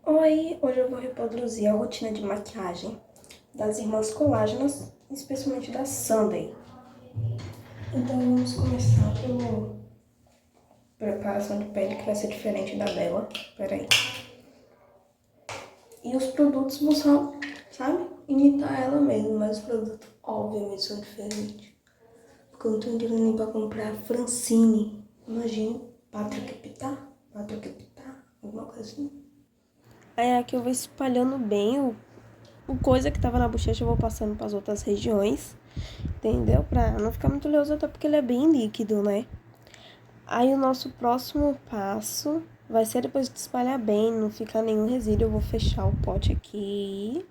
Oi, hoje eu vou reproduzir a rotina de maquiagem das irmãs Colágenas, especialmente da Sunday. Então vamos começar pela preparação de pele, que vai ser diferente da dela. Peraí. E os produtos vão só, sabe, imitar ela mesmo, mas os produtos obviamente são diferentes. Porque eu não tô indo nem pra comprar Francine. Imagina, Patrick Pittar, alguma coisa assim. Aí aqui eu vou espalhando bem o coisa que tava na bochecha, eu vou passando para as outras regiões, entendeu? Pra não ficar muito oleoso, até porque ele é bem líquido, né? Aí o nosso próximo passo vai ser, depois de espalhar bem, não ficar nenhum resíduo, eu vou fechar o pote aqui.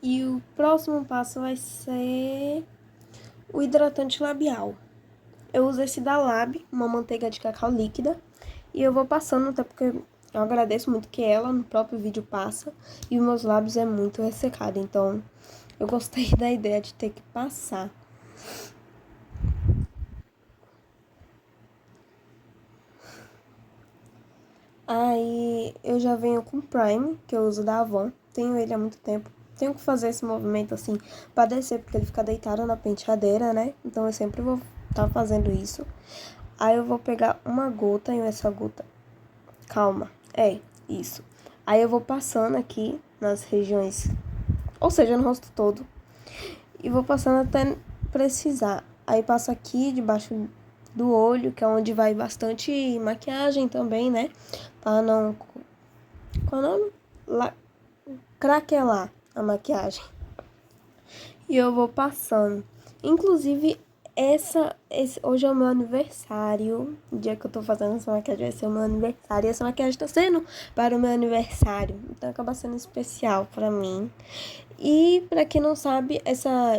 E o próximo passo vai ser o hidratante labial. Eu uso esse da Lab, uma manteiga de cacau líquida. E eu vou passando, até porque eu agradeço muito que ela no próprio vídeo passa. E os meus lábios é muito ressecado, então eu gostei da ideia de ter que passar. Aí eu já venho com Prime, que eu uso da Avon. Tenho ele há muito tempo. Tenho que fazer esse movimento assim pra descer, porque ele fica deitado na penteadeira, né? Então eu sempre vou estar fazendo isso. Aí eu vou pegar uma gota e essa gota... Calma, isso. Aí eu vou passando aqui nas regiões, ou seja, no rosto todo. E vou passando até precisar. Aí passo aqui debaixo do olho, que é onde vai bastante maquiagem também, né? Pra não... Qual é o nome? Craquelar a maquiagem. E eu vou passando. Inclusive, hoje é o meu aniversário. O dia que eu tô fazendo essa maquiagem vai ser o meu aniversário. E essa maquiagem tá sendo para o meu aniversário. Então acaba sendo especial pra mim. E pra quem não sabe,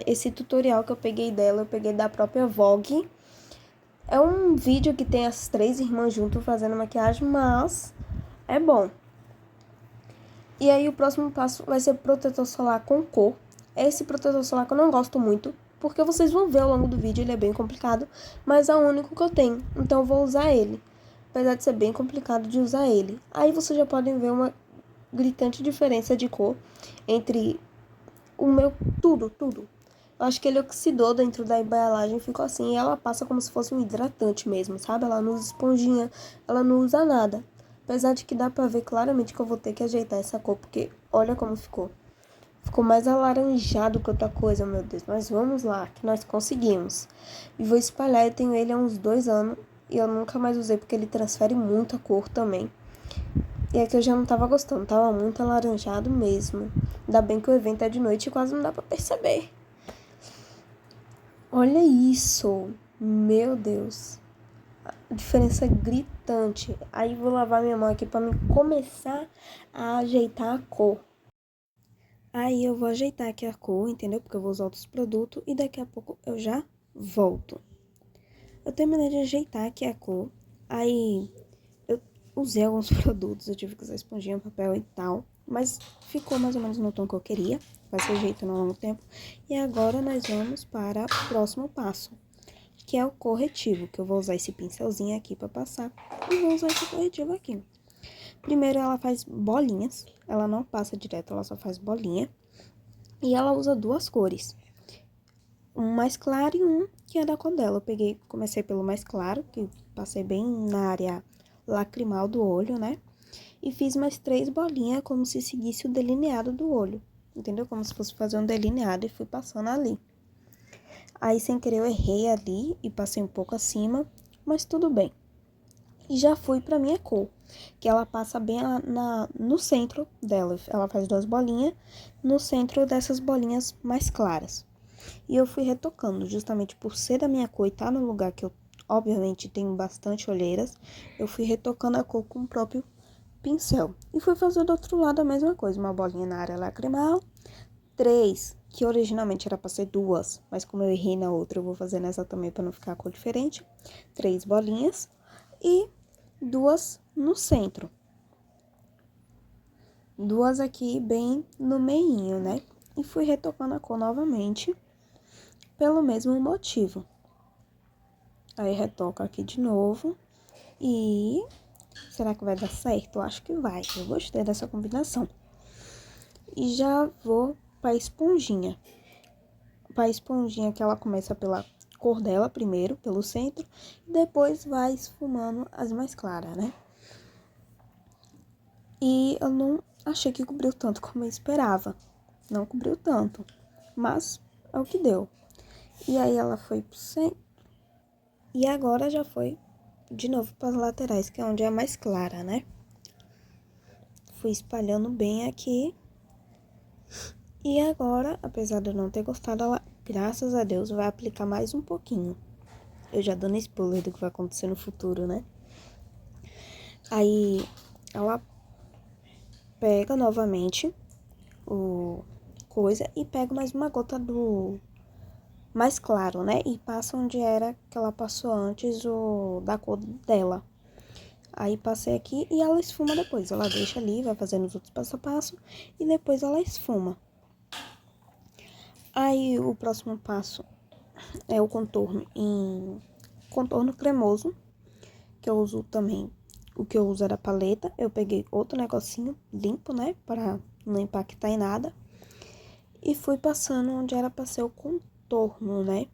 esse tutorial que eu peguei dela, eu peguei da própria Vogue. É um vídeo que tem as 3 irmãs junto fazendo maquiagem, mas é bom. E aí o próximo passo vai ser protetor solar com cor. Esse protetor solar que eu não gosto muito, porque vocês vão ver ao longo do vídeo, ele é bem complicado, mas é o único que eu tenho, então eu vou usar ele. Apesar de ser bem complicado de usar ele. Aí vocês já podem ver uma gritante diferença de cor entre o meu... Tudo. Eu acho que ele oxidou dentro da embalagem, ficou assim, e ela passa como se fosse um hidratante mesmo, sabe? Ela não usa esponjinha, ela não usa nada. Apesar de que dá pra ver claramente que eu vou ter que ajeitar essa cor, porque olha como ficou. Ficou mais alaranjado que outra coisa, meu Deus. Mas vamos lá, que nós conseguimos. E vou espalhar, eu tenho ele há uns 2 anos. E eu nunca mais usei, porque ele transfere muito a cor também. E aqui eu já não tava gostando, tava muito alaranjado mesmo. Ainda bem que o evento é de noite e quase não dá pra perceber. Olha isso, meu Deus. Diferença gritante. Aí vou lavar minha mão aqui pra mim começar a ajeitar a cor. Aí eu vou ajeitar aqui a cor, entendeu? Porque eu vou usar outros produtos e daqui a pouco eu já volto. Eu terminei de ajeitar aqui a cor. Aí eu usei alguns produtos, eu tive que usar esponjinha, papel e tal. Mas ficou mais ou menos no tom que eu queria. Vai ser ajeitando ao longo do tempo. E agora nós vamos para o próximo passo, que é o corretivo, que eu vou usar esse pincelzinho aqui pra passar e vou usar esse corretivo aqui. Primeiro ela faz bolinhas, ela não passa direto, ela só faz bolinha. E ela usa 2 cores, um mais claro e um que é da cor dela. Comecei pelo mais claro, que passei bem na área lacrimal do olho, né? E fiz mais 3 bolinhas, como se seguisse o delineado do olho, entendeu? Como se fosse fazer um delineado e fui passando ali. Aí, sem querer, eu errei ali e passei um pouco acima, mas tudo bem. E já fui pra minha cor, que ela passa bem no centro dela. Ela faz 2 bolinhas no centro dessas bolinhas mais claras. E eu fui retocando, justamente por ser da minha cor e tá no lugar que eu, obviamente, tenho bastante olheiras, eu fui retocando a cor com o próprio pincel. E fui fazer do outro lado a mesma coisa, uma bolinha na área lacrimal, 3, que originalmente era pra ser 2, mas como eu errei na outra, eu vou fazer nessa também pra não ficar a cor diferente. 3 bolinhas e 2 no centro. 2 aqui bem no meinho, né? E fui retocando a cor novamente, pelo mesmo motivo. Aí retoco aqui de novo e será que vai dar certo? Eu acho que vai. Eu gostei dessa combinação. E já vou pra esponjinha. Pra esponjinha que ela começa pela cor dela primeiro, pelo centro. E depois vai esfumando as mais claras, né? E eu não achei que cobriu tanto como eu esperava. Não cobriu tanto. Mas é o que deu. E aí ela foi pro centro. E agora já foi de novo para as laterais, que é onde é mais clara, né? Fui espalhando bem aqui. E agora, apesar de eu não ter gostado, ela, graças a Deus, vai aplicar mais um pouquinho. Eu já dando spoiler do que vai acontecer no futuro, né? Aí ela pega novamente o coisa e pega mais uma gota do mais claro, né? E passa onde era que ela passou antes o da cor dela. Aí passei aqui e ela esfuma depois. Ela deixa ali, vai fazendo os outros passo a passo e depois ela esfuma. Aí o próximo passo é o contorno em contorno cremoso, que eu uso também. O que eu uso era paleta. Eu peguei outro negocinho limpo, né, para não impactar em nada. E fui passando onde era pra ser o contorno, né?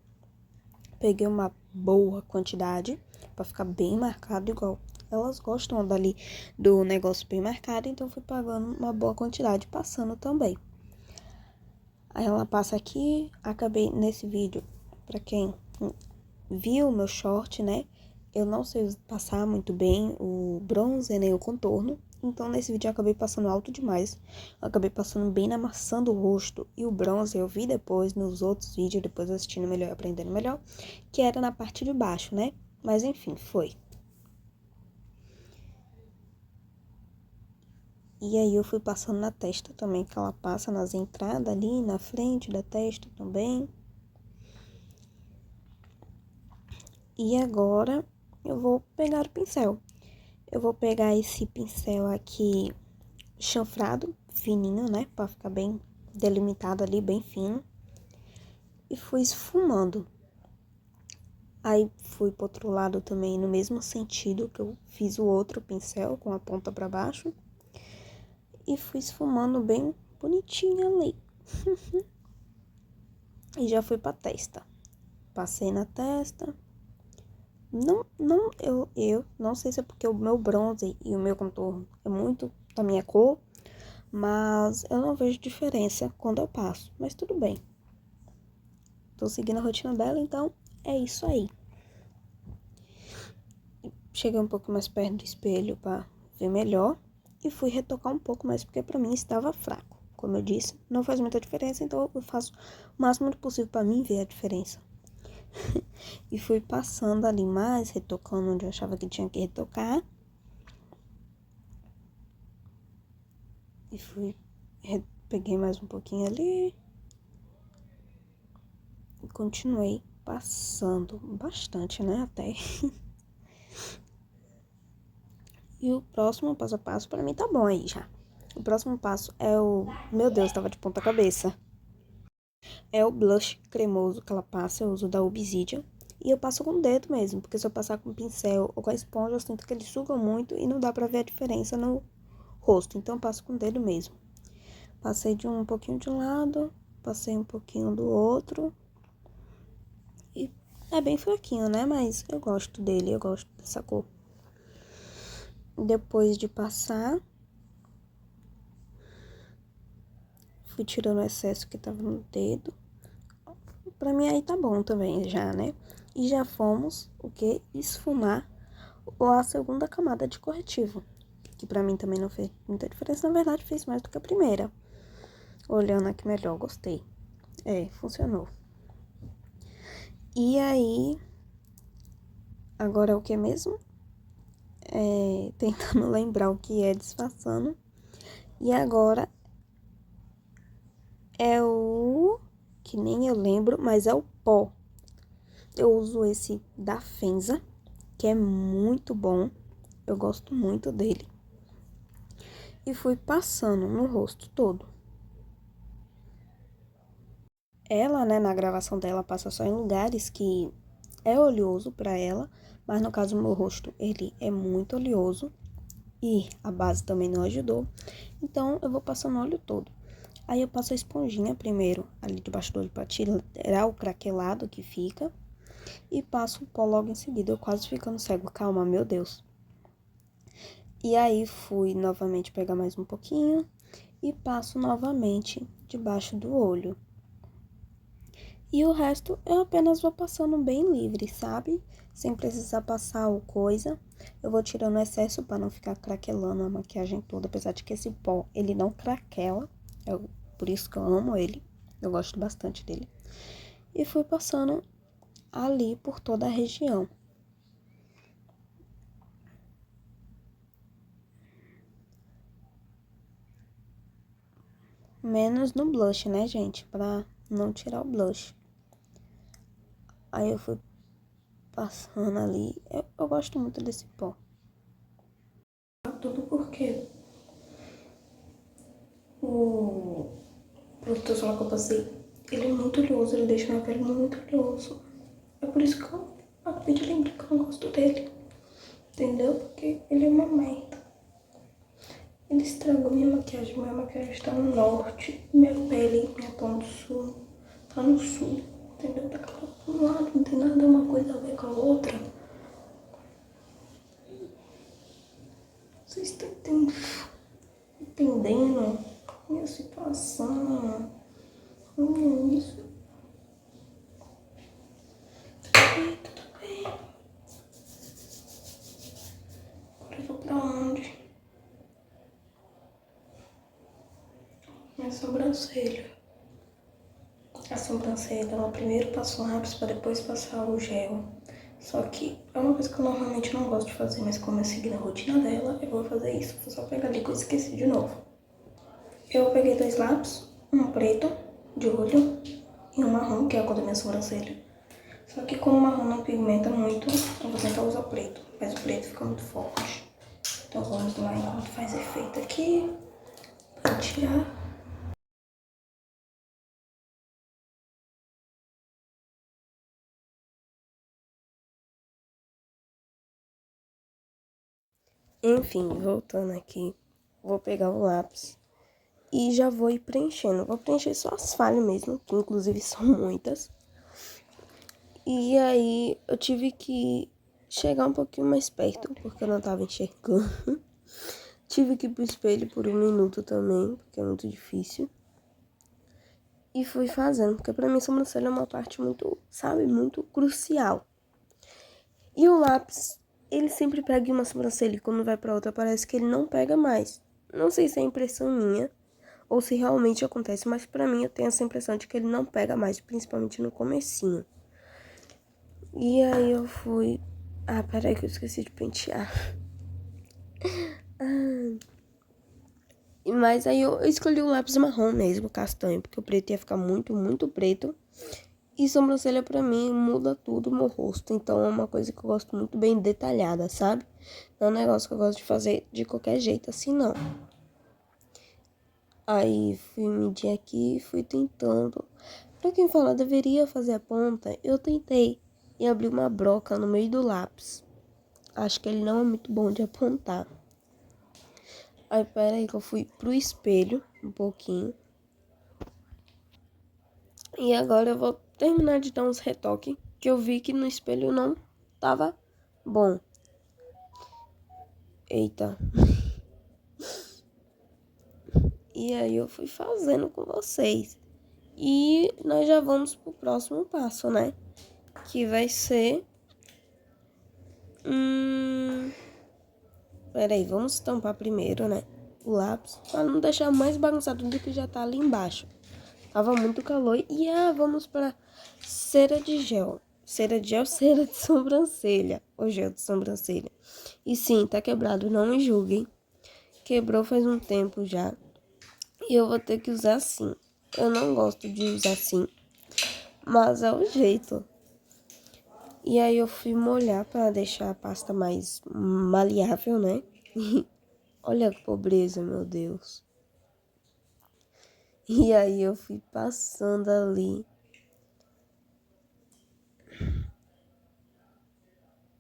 Peguei uma boa quantidade pra ficar bem marcado, igual elas gostam dali do negócio bem marcado, então fui pagando uma boa quantidade, passando também. Aí ela passa aqui, acabei nesse vídeo, pra quem viu o meu short, né? Eu não sei passar muito bem o bronzer nem o contorno, então nesse vídeo eu acabei passando alto demais. Eu acabei passando bem na maçã do rosto e o bronzer eu vi depois nos outros vídeos, depois assistindo melhor, aprendendo melhor, que era na parte de baixo, né? Mas enfim, foi. E aí eu fui passando na testa também, que ela passa nas entradas ali, na frente da testa também. E agora eu vou pegar o pincel. Eu vou pegar esse pincel aqui chanfrado, fininho, né? Pra ficar bem delimitado ali, bem fino. E fui esfumando. Aí fui pro outro lado também, no mesmo sentido que eu fiz o outro pincel, com a ponta pra baixo. E fui esfumando bem bonitinho ali. E já fui pra testa. Passei na testa. Eu não sei se é porque o meu bronze e o meu contorno é muito da minha cor, mas eu não vejo diferença quando eu passo, mas tudo bem. Tô seguindo a rotina dela, então é isso aí. Cheguei um pouco mais perto do espelho pra ver melhor e fui retocar um pouco mais porque pra mim estava fraco. Como eu disse, não faz muita diferença, então eu faço o máximo possível pra mim ver a diferença. E fui passando ali mais, retocando onde eu achava que tinha que retocar. E peguei mais um pouquinho ali. E continuei passando bastante, né, até. E o próximo passo a passo pra mim tá bom aí já. O próximo passo é o... Meu Deus, tava de ponta cabeça. É o blush cremoso que ela passa, eu uso da Obsidian. E eu passo com o dedo mesmo, porque se eu passar com o pincel ou com a esponja, eu sinto que eles sugam muito e não dá pra ver a diferença no rosto. Então eu passo com o dedo mesmo. Passei de um pouquinho de um lado, passei um pouquinho do outro. E é bem fraquinho, né? Mas eu gosto dele, eu gosto dessa cor. Depois de passar, fui tirando o excesso que tava no dedo. Pra mim aí tá bom também já, né? E já fomos, o que? Esfumar a segunda camada de corretivo. Que pra mim também não fez muita diferença. Na verdade, fez mais do que a primeira. Olhando aqui melhor, gostei. É, funcionou. E aí, agora é o que mesmo? Tentando lembrar o que é disfarçando. E agora é o... que nem eu lembro, mas é o pó. Eu uso esse da Fenza, que é muito bom. Eu gosto muito dele. E fui passando no rosto todo. Ela, né, na gravação dela, passa só em lugares que é oleoso pra ela. Mas no caso do meu rosto, ele é muito oleoso. e a base também não ajudou. Então, eu vou passando o olho todo. Aí eu passo a esponjinha primeiro ali debaixo do olho pra tirar o craquelado que fica. E passo o pó logo em seguida. Eu quase ficando cego. Calma, meu Deus. E aí fui novamente pegar mais um pouquinho e passo novamente debaixo do olho. E o resto eu apenas vou passando bem livre, sabe? Sem precisar passar o coisa. Eu vou tirando o excesso para não ficar craquelando a maquiagem toda. Apesar de que esse pó, ele não craquela. Por isso que eu amo ele. Eu gosto bastante dele. E fui passando ali por toda a região. Menos no blush, né, gente? Pra não tirar o blush. Aí eu fui passando ali. Eu gosto muito desse pó. Tudo porque o protetor solar que eu passei, ele é muito oleoso, ele deixa minha pele muito oleoso. É por isso que eu acabei de lembrar que eu não gosto dele. Entendeu? Porque ele é uma merda. Ele estragou minha maquiagem tá no norte, minha pele, minha tom do sul, tá no sul, entendeu? Tá cada um lado, não tem nada uma coisa a ver com a outra. Vocês estão entendendo minha situação? Isso. Tudo bem. Agora eu vou pra onde? Minha sobrancelha. A sobrancelha, ela primeiro passa o lápis pra depois passar o gel. Só que é uma coisa que eu normalmente não gosto de fazer, mas como eu segui na rotina dela, eu vou fazer isso. Vou só pegar ali que eu esqueci de novo. Eu peguei 2 lápis, um preto de olho e um marrom, que é a cor da minha sobrancelha. Só que como o marrom não pigmenta muito, eu vou tentar usar o preto, mas o preto fica muito forte. Então vamos lá enquanto faz efeito aqui, pra tirar. Enfim, voltando aqui, vou pegar o lápis e já vou ir preenchendo. Vou preencher só as falhas mesmo, que inclusive são muitas. E aí eu tive que chegar um pouquinho mais perto, porque eu não tava enxergando. Tive que ir pro espelho por 1 minuto também, porque é muito difícil. E fui fazendo, porque pra mim sobrancelha é uma parte muito, sabe, muito crucial. E o lápis, ele sempre pega em uma sobrancelha e quando vai pra outra parece que ele não pega mais. Não sei se é impressão minha ou se realmente acontece, mas pra mim eu tenho essa impressão de que ele não pega mais, principalmente no comecinho. E aí eu fui... Ah, peraí que eu esqueci de pentear. Mas aí eu escolhi o lápis marrom mesmo, castanho, porque o preto ia ficar muito, muito preto. E sobrancelha pra mim muda tudo o meu rosto, então é uma coisa que eu gosto muito bem detalhada, sabe? Não é um negócio que eu gosto de fazer de qualquer jeito assim, não. Aí fui medir aqui, fui tentando. Pra quem fala deveria fazer a ponta, eu tentei e abri uma broca no meio do lápis. Acho que ele não é muito bom de apontar. Aí, pera aí que eu fui pro espelho um pouquinho. E agora eu vou terminar de dar uns retoques, que eu vi que no espelho não tava bom. Eita. E aí eu fui fazendo com vocês. E nós já vamos pro próximo passo, né? Que vai ser... Peraí, vamos tampar primeiro, né? O lápis, pra não deixar mais bagunçado do que já tá ali embaixo. Tava muito calor. E vamos pra cera de gel. Cera de gel, cera de sobrancelha. Ou gel de sobrancelha. E sim, tá quebrado, não me julguem. Quebrou faz um tempo já. E eu vou ter que usar assim. Eu não gosto de usar assim, mas é o jeito. E aí eu fui molhar pra deixar a pasta mais maleável, né? Olha que pobreza, meu Deus. E aí eu fui passando ali.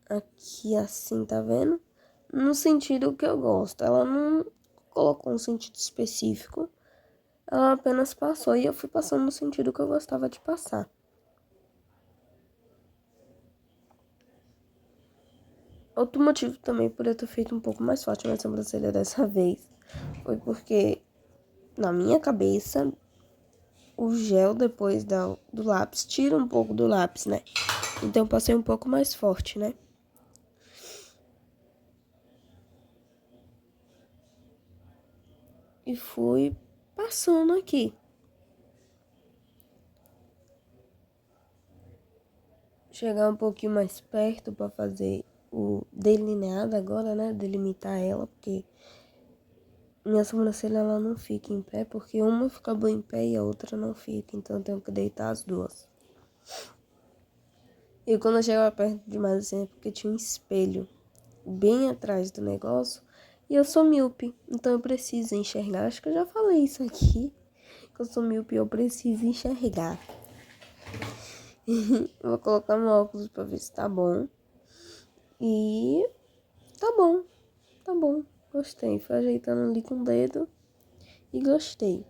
Aqui assim, tá vendo? no sentido que eu gosto. Ela não colocou um sentido específico, ela apenas passou e eu fui passando no sentido que eu gostava de passar. Outro motivo também por eu ter feito um pouco mais forte a minha sobrancelha dessa vez foi porque, na minha cabeça, o gel depois do lápis tira um pouco do lápis, né? Então eu passei um pouco mais forte, né? E fui passando aqui. Chegar um pouquinho mais perto para fazer o delineado agora, né? Delimitar ela, porque minha sobrancelha ela não fica em pé, porque uma fica boa em pé e a outra não fica, então eu tenho que deitar as duas. E quando eu chegava perto demais assim, é porque tinha um espelho bem atrás do negócio, e eu sou míope, então eu preciso enxergar. Acho que eu já falei isso aqui, que eu sou míope e eu preciso enxergar. Vou colocar meu óculos pra ver se tá bom. E tá bom, tá bom. Gostei. Fui ajeitando ali com o dedo e gostei.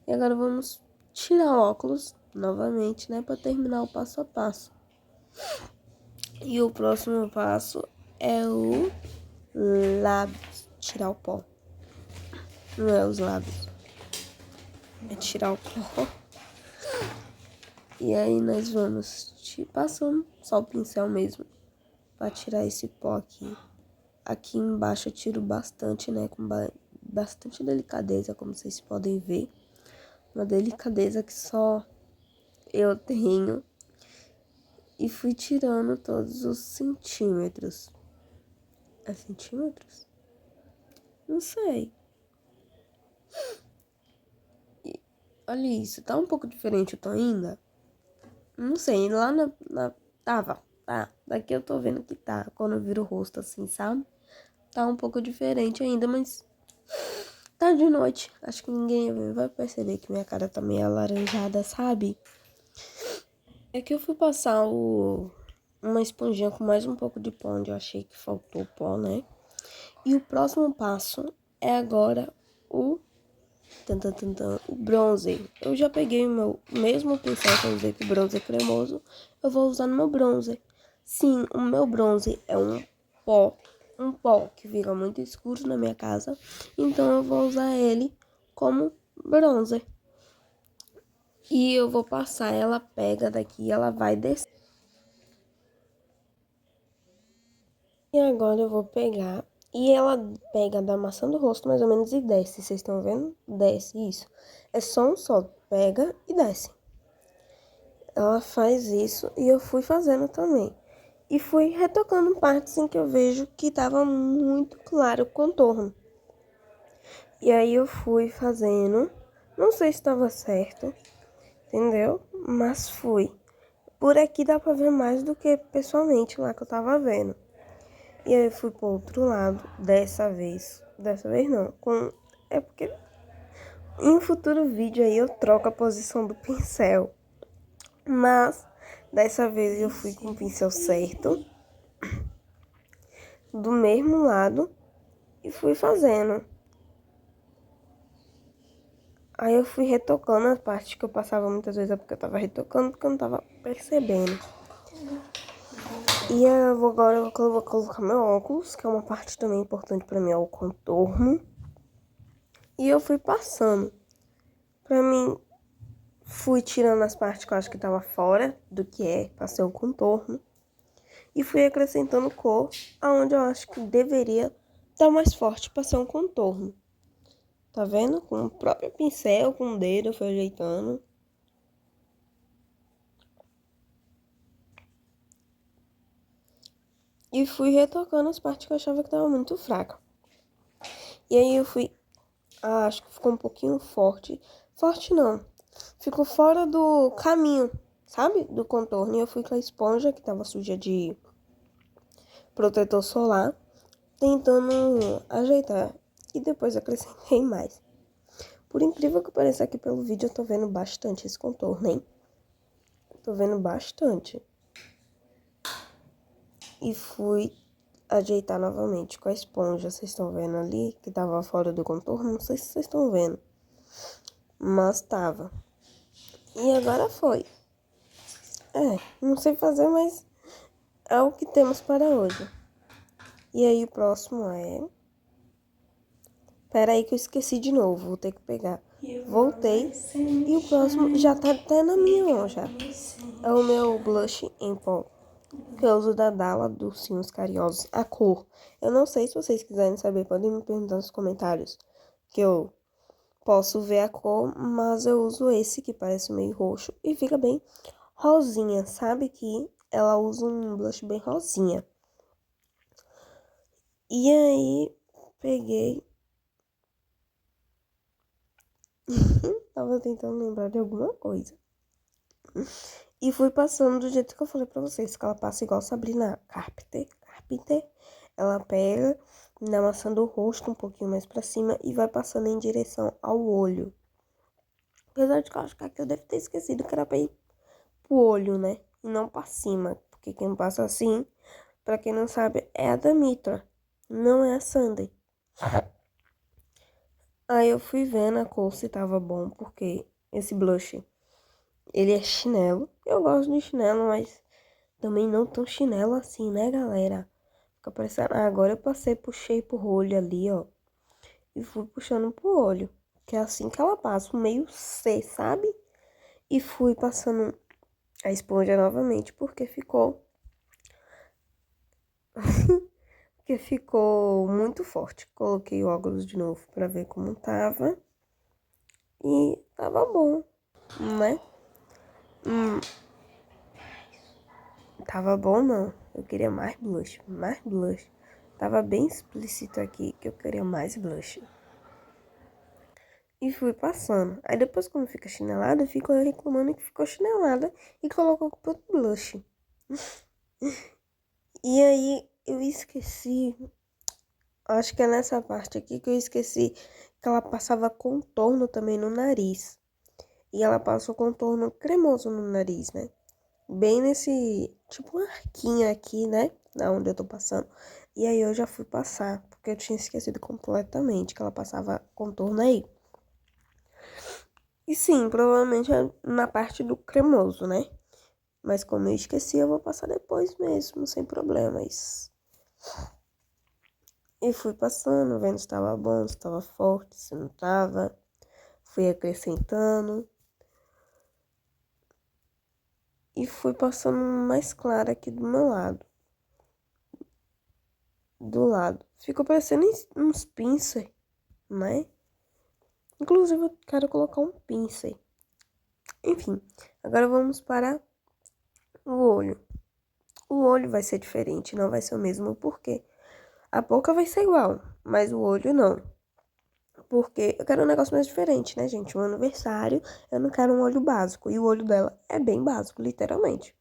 E agora vamos tirar o óculos novamente, né? Pra terminar o passo a passo. E o próximo passo é o lábios. Tirar o pó. Não é os lábios. É tirar o pó. E aí nós vamos passando só o pincel mesmo. Pra tirar esse pó aqui. Aqui embaixo eu tiro bastante, né? Com bastante delicadeza, como vocês podem ver. Uma delicadeza que só eu tenho. E fui tirando todos os centímetros. É centímetros? Não sei. E, olha isso, tá um pouco diferente o tom ainda? Não sei, lá tava, tá. Daqui eu tô vendo que tá, quando eu viro o rosto assim, sabe? Tá um pouco diferente ainda, mas tá de noite. Acho que ninguém vai perceber que minha cara tá meio alaranjada, sabe? É que eu fui passar uma esponjinha com mais um pouco de pó, onde eu achei que faltou pó, né? E o próximo passo é agora o o bronzer. Eu já peguei o meu mesmo pincel que eu usei pro bronzer cremoso, eu vou usar no meu bronzer. Sim, o meu bronzer é um pó que fica muito escuro na minha casa, então eu vou usar ele como bronzer. E eu vou passar, ela pega daqui, ela vai descer. E agora eu vou pegar, e ela pega da maçã do rosto mais ou menos e desce, vocês estão vendo? Desce, isso. É só um solto, pega e desce. Ela faz isso e eu fui fazendo também. E fui retocando partes em que eu vejo que tava muito claro o contorno. E aí eu fui fazendo, não sei se estava certo, entendeu? Mas fui. Por aqui dá pra ver mais do que pessoalmente lá que eu tava vendo. E aí eu fui pro outro lado, dessa vez. Dessa vez não, é porque em um futuro vídeo aí eu troco a posição do pincel. Mas dessa vez eu fui com o pincel certo, do mesmo lado, e fui fazendo. Aí eu fui retocando as partes que eu passava muitas vezes, é porque eu tava retocando, porque eu não tava percebendo. E agora eu vou colocar meu óculos, que é uma parte também importante pra mim, é o contorno. E eu fui passando. Pra mim, fui tirando as partes que eu acho que tava fora do que é pra ser o contorno. E fui acrescentando cor aonde eu acho que deveria estar mais forte pra ser um contorno. Tá vendo? Com o próprio pincel, com o dedo, eu fui ajeitando. E fui retocando as partes que eu achava que tava muito fraca. E aí eu fui... acho que ficou um pouquinho forte. Forte não. Ficou fora do caminho, sabe? Do contorno. E eu fui com a esponja, que tava suja de protetor solar, tentando ajeitar. E depois acrescentei mais. Por incrível que pareça, aqui pelo vídeo eu tô vendo bastante esse contorno, hein? Tô vendo bastante. E fui ajeitar novamente com a esponja. Vocês estão vendo ali que tava fora do contorno? Não sei se vocês estão vendo, mas tava. E agora foi. Não sei fazer, mas é o que temos para hoje. E aí o próximo é... Pera aí que eu esqueci de novo, vou ter que pegar. Voltei. E o próximo já tá até na minha mão já. É o meu blush em pó, que eu uso da Dalla dos Ursinhos Carinhosos. A cor, eu não sei, se vocês quiserem saber, podem me perguntar nos comentários, que eu posso ver a cor, mas eu uso esse que parece meio roxo e fica bem rosinha, sabe? Que ela usa um blush bem rosinha. E aí, peguei... Tava tentando lembrar de alguma coisa. E fui passando do jeito que eu falei pra vocês, que ela passa igual Sabrina Carpenter. Ela pega, na maçã do rosto um pouquinho mais pra cima e vai passando em direção ao olho. Apesar de que eu acho que aqui eu devo ter esquecido que era pra ir pro olho, né? E não pra cima. Porque quem passa assim, pra quem não sabe, é a da Mitra. Não é a Sandy. Aí eu fui vendo a cor se tava bom, porque esse blush, ele é chinelo. Eu gosto de chinelo, mas também não tão chinelo assim, né, galera? Fica parecendo... agora eu passei, puxei pro olho ali, ó. E fui puxando pro olho. Que é assim que ela passa, um meio C, sabe? E fui passando a esponja novamente, porque ficou... porque ficou muito forte. Coloquei o óculos de novo pra ver como tava. E tava bom, né? Tava bom, não. Eu queria mais blush, mais blush. Tava bem explícito aqui que eu queria mais blush. E fui passando. Aí depois, quando fica chinelada, ficou reclamando que ficou chinelada e colocou a culpa do blush. E aí eu esqueci, acho que é nessa parte aqui que eu esqueci que ela passava contorno também no nariz. E ela passa o contorno cremoso no nariz, né? Bem nesse, tipo, um arquinho aqui, né? Da onde eu tô passando. E aí eu já fui passar, porque eu tinha esquecido completamente que ela passava contorno aí. E sim, provavelmente é na parte do cremoso, né? Mas como eu esqueci, eu vou passar depois mesmo, sem problemas. E fui passando, vendo se estava bom, se estava forte, se não estava. Fui acrescentando. E fui passando mais clara aqui do meu lado. Do lado. Ficou parecendo uns pincel, né? Inclusive, eu quero colocar um pincel. Enfim, agora vamos para o olho. O olho vai ser diferente, não vai ser o mesmo, porque a boca vai ser igual, mas o olho não. Porque eu quero um negócio mais diferente, né, gente? Um aniversário, eu não quero um olho básico. E o olho dela é bem básico, literalmente.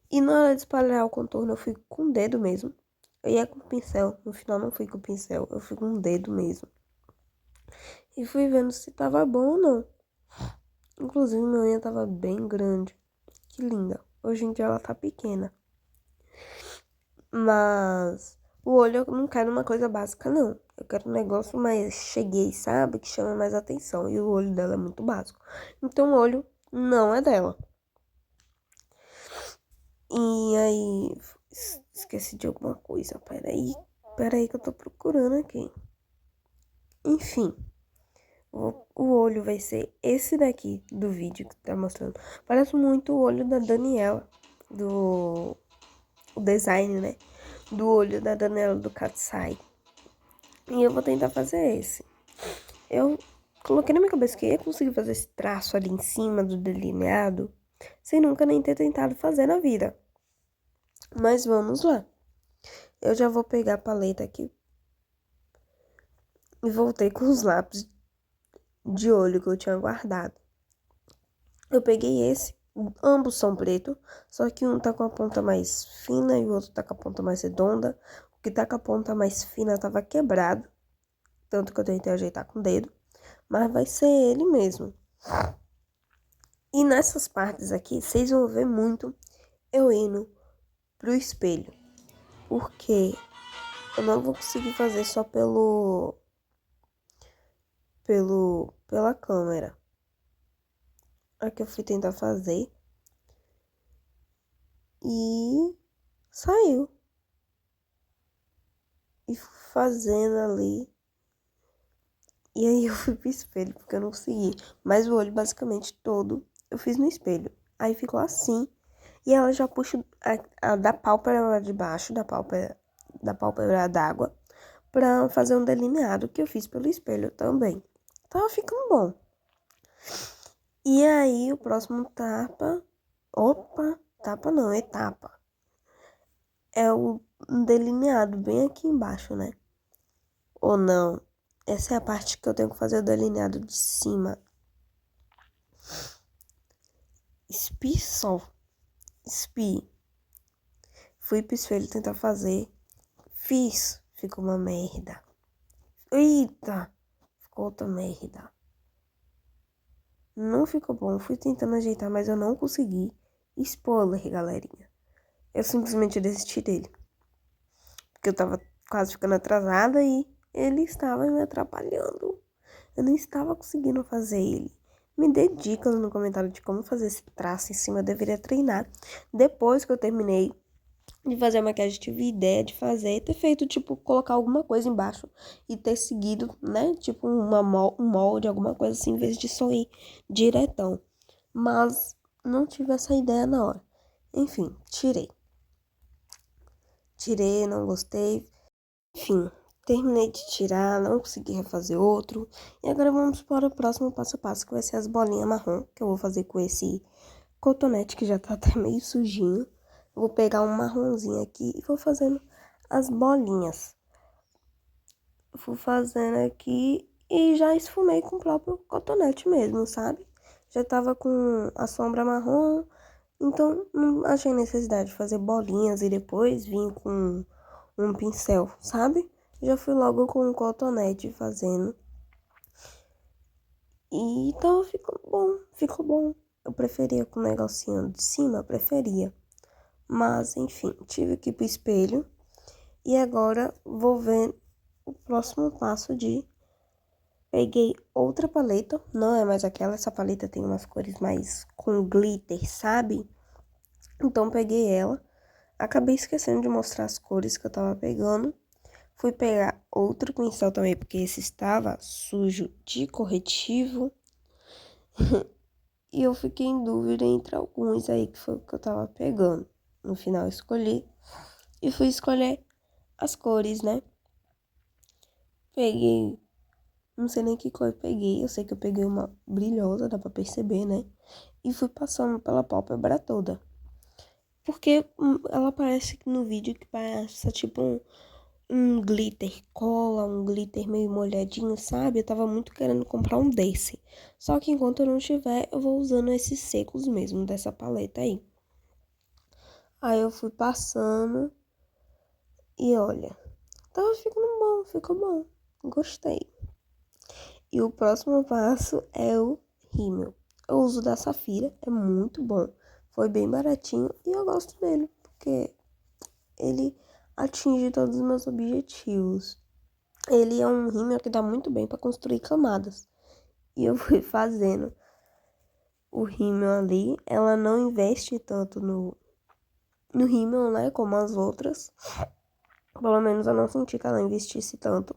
E na hora de espalhar o contorno, eu fui com o dedo mesmo. Eu ia com o pincel. No final, não fui com o pincel. Eu fui com o dedo mesmo. E fui vendo se tava bom ou não. Inclusive, minha unha tava bem grande. Que linda. Hoje em dia, ela tá pequena. Mas o olho eu não quero uma coisa básica, não. Eu quero um negócio mais cheguei, sabe? Que chama mais atenção. E o olho dela é muito básico. Então o olho não é dela. E aí... esqueci de alguma coisa. Peraí que eu tô procurando aqui. Enfim. O olho vai ser esse daqui do vídeo que tá mostrando. Parece muito o olho da Daniela. O design, né? Do olho da Daniela do Katsai. E eu vou tentar fazer esse. Eu coloquei na minha cabeça que eu ia conseguir fazer esse traço ali em cima do delineado, sem nunca nem ter tentado fazer na vida. Mas vamos lá. Eu já vou pegar a paleta aqui. E voltei com os lápis de olho que eu tinha guardado. Eu peguei esse. Ambos são preto, só que um tá com a ponta mais fina e o outro tá com a ponta mais redonda. O que tá com a ponta mais fina tava quebrado, tanto que eu tentei ajeitar com o dedo, mas vai ser ele mesmo. E nessas partes aqui, vocês vão ver muito eu indo pro espelho. Porque eu não vou conseguir fazer só pela câmera. Aqui eu fui tentar fazer e saiu. E fui fazendo ali. E aí eu fui pro espelho, porque eu não consegui. Mas o olho basicamente todo eu fiz no espelho. Aí ficou assim. E ela já puxa da pálpebra de baixo, da pálpebra d'água, pra fazer um delineado que eu fiz pelo espelho também. Tava ficando bom. E aí o próximo tapa. Opa, tapa não, etapa. É o delineado bem aqui embaixo, né? Ou não? Essa é a parte que eu tenho que fazer o delineado de cima. Espi só. Espi. Fui pro espelho tentar fazer. Fiz. Ficou uma merda. Eita. Ficou outra merda. Não ficou bom. Fui tentando ajeitar, mas eu não consegui. Spoiler, galerinha. Eu simplesmente desisti dele. Porque eu tava quase ficando atrasada e ele estava me atrapalhando. Eu não estava conseguindo fazer ele. Me dê dicas no comentário de como fazer esse traço em cima. Eu deveria treinar. Depois que eu terminei de fazer a maquiagem, tive ideia de fazer, ter feito, tipo, colocar alguma coisa embaixo e ter seguido, né? Tipo, um molde, alguma coisa assim, em vez de só ir diretão. Mas não tive essa ideia na hora. Enfim, tirei. Tirei, não gostei. Enfim, terminei de tirar, não consegui refazer outro. E agora vamos para o próximo passo a passo, que vai ser as bolinhas marrom, que eu vou fazer com esse cotonete que já tá até meio sujinho. Vou pegar um marronzinho aqui e vou fazendo as bolinhas. Vou fazendo aqui e já esfumei com o próprio cotonete mesmo, sabe? Já tava com a sombra marrom, então não achei necessidade de fazer bolinhas e depois vim com um pincel, sabe? Já fui logo com o cotonete fazendo. E então ficou bom, ficou bom. Eu preferia com o negocinho de cima, preferia. Mas, enfim, tive que ir pro espelho. E agora vou ver o próximo passo de... Peguei outra paleta, não é mais aquela, essa paleta tem umas cores mais com glitter, sabe? Então peguei ela. Acabei esquecendo de mostrar as cores que eu tava pegando. Fui pegar outro pincel também, porque esse estava sujo de corretivo. E eu fiquei em dúvida entre alguns aí, que foi o que eu tava pegando. No final eu escolhi e fui escolher as cores, né? Peguei, não sei nem que cor eu peguei, eu sei que eu peguei uma brilhosa, dá pra perceber, né? E fui passando pela pálpebra toda. Porque ela parece que no vídeo que passa tipo um glitter cola, um glitter meio molhadinho, sabe? Eu tava muito querendo comprar um desse. Só que enquanto eu não tiver, eu vou usando esses secos mesmo, dessa paleta aí. Aí eu fui passando e olha, tava ficando bom, ficou bom. Gostei. E o próximo passo é o rímel. Eu uso da Safira, é muito bom. Foi bem baratinho e eu gosto dele, porque ele atinge todos os meus objetivos. Ele é um rímel que dá muito bem para construir camadas. E eu fui fazendo o rímel ali. Ela não investe tanto no rímel, né, como as outras. Pelo menos eu não senti que ela investisse tanto.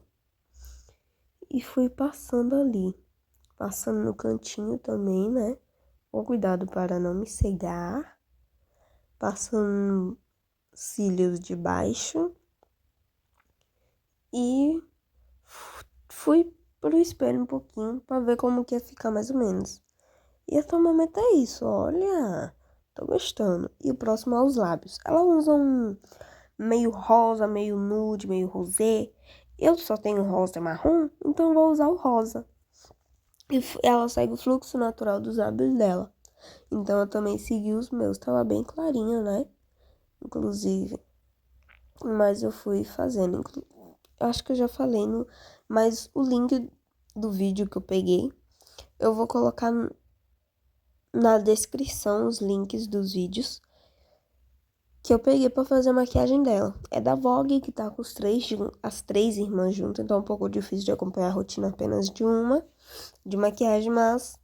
E fui passando ali. Passando no cantinho também, né? Com cuidado para não me cegar. Passando cílios de baixo. E fui pro espelho um pouquinho para ver como que ia ficar mais ou menos. E até o momento é isso, olha. Tô gostando. E o próximo é os lábios. Ela usa um meio rosa, meio nude, meio rosé. Eu só tenho rosa e marrom, então vou usar o rosa. E ela segue o fluxo natural dos lábios dela. Então eu também segui os meus. Tava bem clarinho, né? Inclusive. Mas eu fui fazendo. Eu acho que eu já falei mas o link do vídeo que eu peguei, eu vou colocar na descrição os links dos vídeos que eu peguei pra fazer a maquiagem dela. É da Vogue, que tá com as três irmãs juntas, então é um pouco difícil de acompanhar a rotina apenas de uma, de maquiagem, mas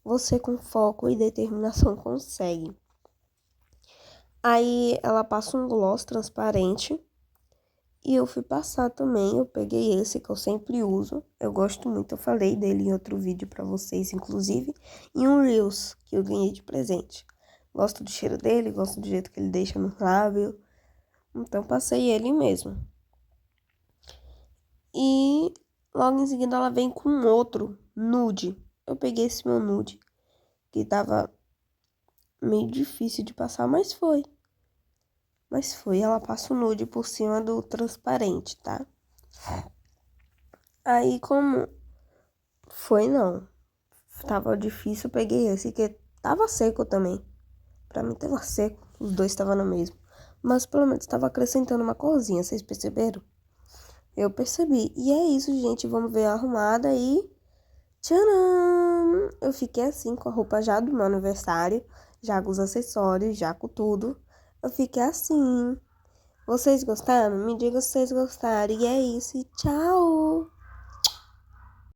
você com foco e determinação consegue. Aí ela passa um gloss transparente e eu fui passar também. Eu peguei esse que eu sempre uso. Eu gosto muito, eu falei dele em outro vídeo pra vocês, inclusive, e um Reels que eu ganhei de presente. Gosto do cheiro dele, gosto do jeito que ele deixa no lábio. Então passei ele mesmo. E logo em seguida ela vem com outro nude. Eu peguei esse meu nude, que tava meio difícil de passar, mas foi. Ela passa o nude por cima do transparente, tá? Aí como foi, não. Tava difícil, eu peguei esse, que tava seco também. Pra mim tava seco, os dois estavam no mesmo. Mas pelo menos tava acrescentando uma corzinha, vocês perceberam? Eu percebi. E é isso, gente. Vamos ver a arrumada e... Tcharam! Eu fiquei assim, com a roupa já do meu aniversário, já com os acessórios, já com tudo. Eu fiquei assim. Vocês gostaram? Me diga se vocês gostaram. E é isso. E tchau!